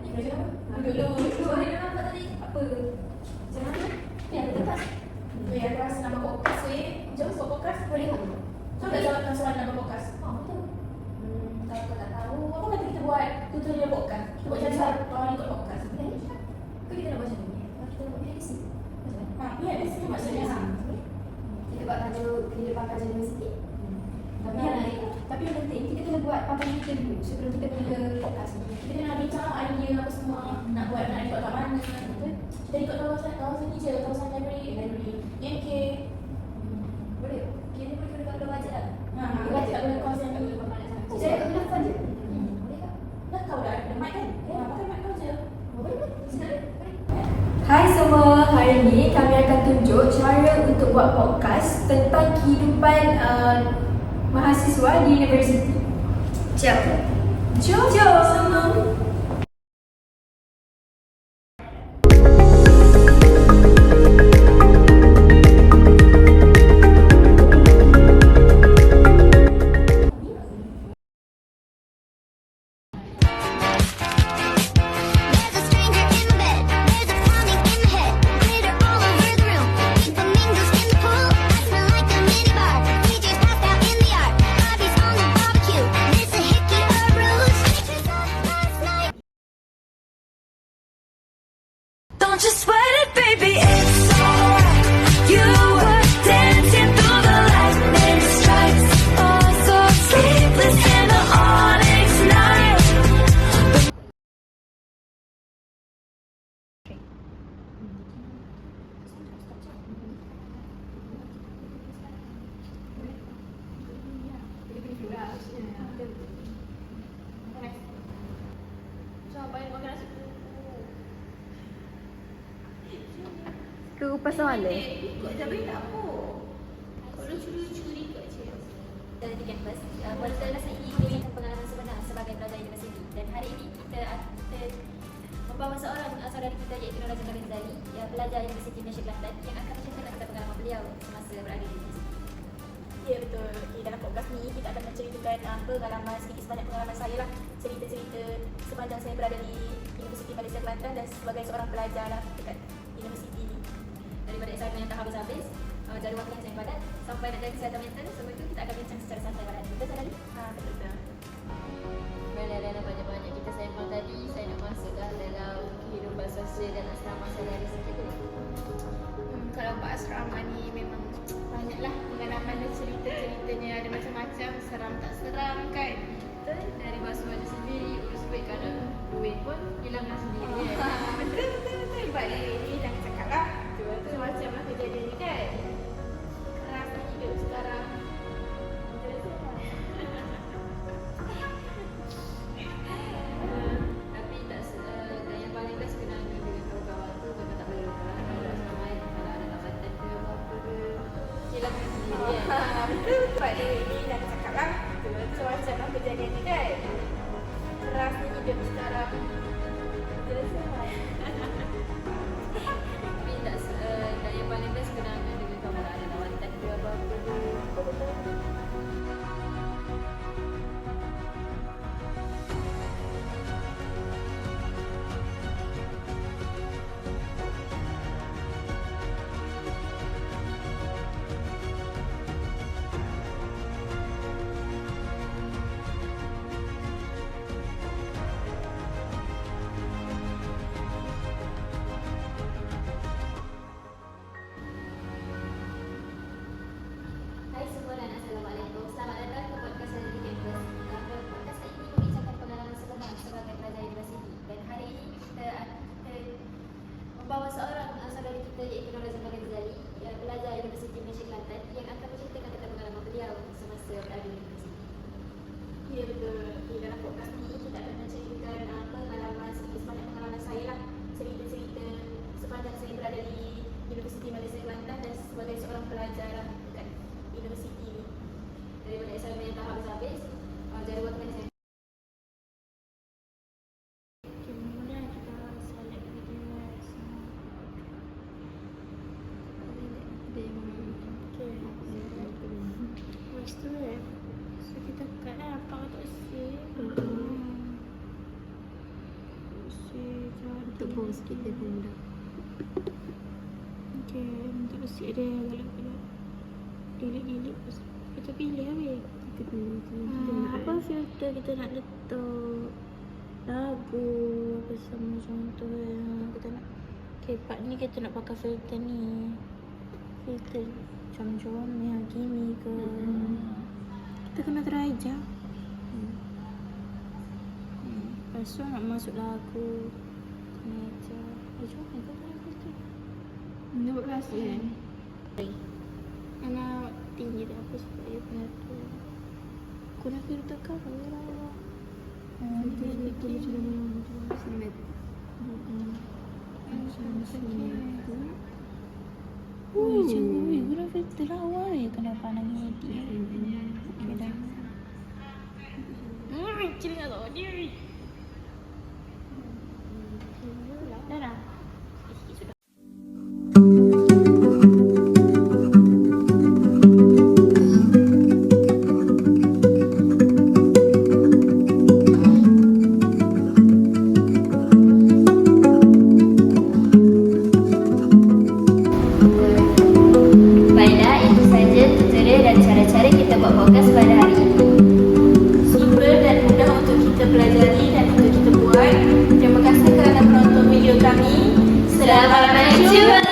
Belajar apa? Duduk. Sorry, kenapa tadi? Apa? Macam mana? Ni ada kertas. Aku rasa nama podcast jom buat podcast. Boleh tak? So tak jawab soalan nama podcast. Betul. Kalau kau tak tahu, Apa kata kita buat tutorial podcast? Kita buat cara orang ikut podcast. kau kita nak baca dulu. Kita nak buat edisi. Macam mana? Ya, di sini maksudnya. Kita buat tajuk kehidupan pelajar universiti. Tapi yang penting kita kena buat papan kita dulu sebelum kita pergi ke podcast ni. Kita kena bincang idea apa semua nak buat, nak ikut kat mana. Kita ikut kawasan ni je, kawasan library YMK. Boleh. Kita boleh kena kalau baca tak? Kita baca kat kawasan ni. Saya kat belakang je. Boleh tak? Dah kau dah ada mic kan? Pakai mic kau je. Boleh. Boleh. Hai semua, hari ini kami akan tunjuk cara untuk buat podcast tentang kehidupan mahasiswa di universiti. Jom semua. There's a stranger in the bed. There's a pounding in the head. Glitter all over the room. Flamingos in the pool. I smell like a minibar. DJ's passed out in the yard. Bobby's on the barbecue. This a hickey or a bruise. Pictures of last night. Don't you sweat it, baby. It's alright. You were dancing through the lightning strikes. Oh, so sleepless in the onyx night. Kerupas soalan. Ikut je boleh tak apa? Kau lucu-lucu ni ikut je. Dari di kampus, kualitas saya ini pengalaman sebenar sebagai pelajar universiti. Dan hari ini kita membawa seorang saudara kita iaitu Nur Razak Ghazali yang pelajar Universiti Malaysia Kelantan yang akan menceritakan tentang pengalaman beliau semasa berada di universiti. Ya betul. Dalam podcast ni kita akan menceritakan pengalaman sedikit sebanyak pengalaman saya lah. Cerita-cerita sepanjang saya berada di Universiti Malaysia Kelantan dan sebagai seorang pelajar lah dekat universiti ni. Daripada examen yang tak habis-habis, jadual kelas yang padat sampai nak jaga kesihatan mental, semua itu kita akan bincang secara santai pada hari ini. Betul tadi? Betul-betul. Dalam banyak-banyak kita sembang tadi, saya nak masuk dalam kehidupan sosial dan asrama sehari-hari sikit dulu. Kalau buat asrama ni memang banyaklah pengalaman dan cerita-ceritanya, ada macam-macam, seram tak seram kan. Betul? Dari basuh baju sendiri, urus duit kadang duit pun hilangkan sendiri Betul. Balik ni jangan cakap lah. Macam-macam lah kejadian ni kan. Keras nak hidup sekarang. Tapi tak yang paling best kena ada dengan kawan-kawan tu memang tak boleh lupa. Kalau asrama ni kalau ada tambatan ke apa-apa ke, hilangkan sendiri kan. Betul. Balik ni jangan cakap lah. Macam-macam lah kejadian ni kan. Keras nak hidup sekarang. untuk bawah sikit dia pun dah. Okay, untuk bersih dia galak-galak. Gilik-gilik. Kita pilih habis. Kita pilih. Apa filter kita nak letak? Lagu apa sama contoh yang kita nak. Okay, part ni kita nak pakai filter ni. Filter macam-macam yang gini ke. Kita kena try je. Lepas tu nak masuk lagu. Kena je. Macam mana kau try filter? Dia buat rasa kan? Anak tinggi tak apa supaya punya tu. Guna filter kau lah. Itu macam mana? Semet. Oh, jangan guna filter awal ya kenapa nangis dia. Okay dah. Kira tak tahu dia. Dah dah. Baiklah, itu saja tutorial dan cara-cara kita buat podcast pada hari ini. Simple dan mudah untuk kita pelajari dan untuk kita buat. Terima kasih kerana menonton video kami. Selamat berjumpa.